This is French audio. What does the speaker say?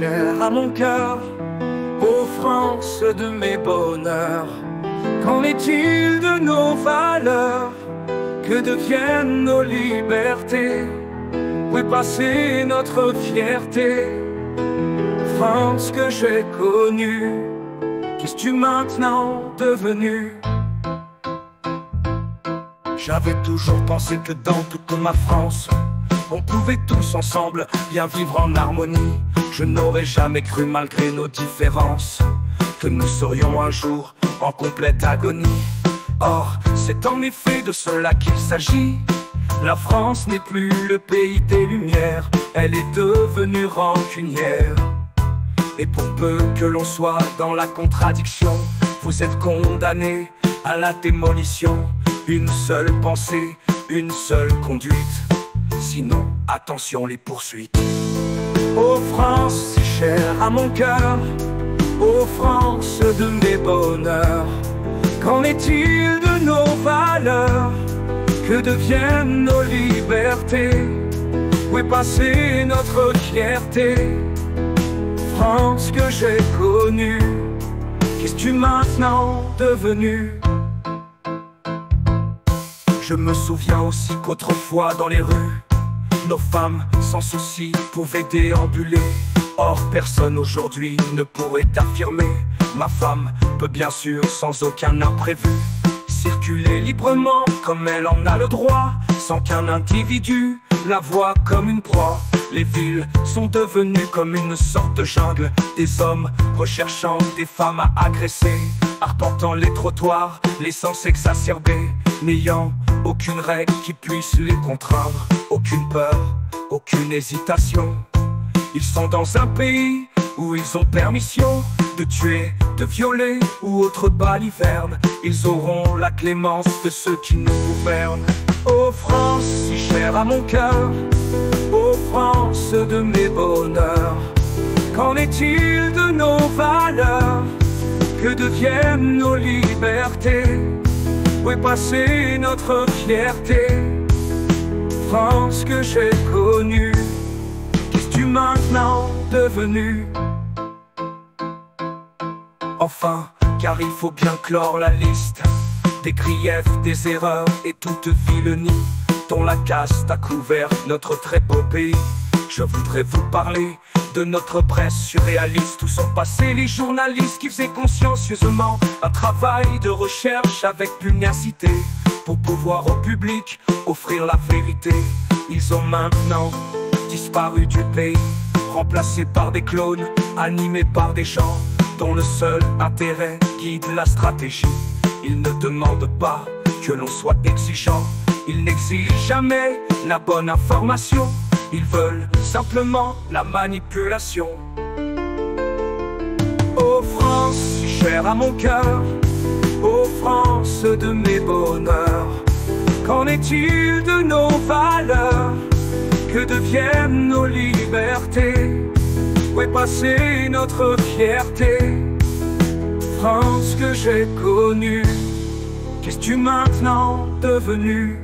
chère à mon cœur, ô France de mes bonheurs. Qu'en est-il de nos valeurs? Que deviennent nos libertés? Où est passée notre fierté? France que j'ai connue, qu'es-tu maintenant devenue? J'avais toujours pensé que dans toute ma France, on pouvait tous ensemble bien vivre en harmonie. Je n'aurais jamais cru, malgré nos différences, que nous serions un jour en complète agonie. Or, c'est en effet de cela qu'il s'agit. La France n'est plus le pays des Lumières, elle est devenue rancunière. Et pour peu que l'on soit dans la contradiction, vous êtes condamnés à la démolition. Une seule pensée, une seule conduite, sinon attention les poursuites. Ô France si chère à mon cœur, ô France de mes bonheurs. Qu'en est-il de nos valeurs? Que deviennent nos libertés? Où est passée notre fierté? France que j'ai connue, qu'es-tu maintenant devenue? Je me souviens aussi qu'autrefois dans les rues, nos femmes sans souci pouvaient déambuler. Or personne aujourd'hui ne pourrait affirmer: ma femme peut bien sûr sans aucun imprévu circuler librement comme elle en a le droit, sans qu'un individu la voie comme une proie. Les villes sont devenues comme une sorte de jungle, des hommes recherchant des femmes à agresser, arpentant les trottoirs, laissant s'exacerber, n'ayant aucune règle qui puisse les contraindre, aucune peur, aucune hésitation. Ils sont dans un pays où ils ont permission de tuer, de violer ou autre baliverne. Ils auront la clémence de ceux qui nous gouvernent. Ô France si chère à mon cœur, ô France de mes bonheurs. Qu'en est-il de nos valeurs? Que deviennent nos libertés? Où est passée notre fierté? France que j'ai connue, qu'es-tu maintenant devenue? Enfin, car il faut bien clore la liste des griefs, des erreurs et toute vilenie dont la caste a couvert notre très beau pays. Je voudrais vous parler de notre presse surréaliste, où sont passés les journalistes qui faisaient consciencieusement un travail de recherche avec pugnacité pour pouvoir au public offrir la vérité. Ils ont maintenant disparu du pays, remplacés par des clones, animés par des gens dont le seul intérêt guide la stratégie. Ils ne demandent pas que l'on soit exigeant, ils n'exigent jamais la bonne information, ils veulent simplement la manipulation. Ô France si chère à mon cœur, ô France de mes bonheurs. Qu'en est-il de nos valeurs? Que deviennent nos libertés? Où est passée notre fierté? France que j'ai connue, qu'es-tu maintenant devenue?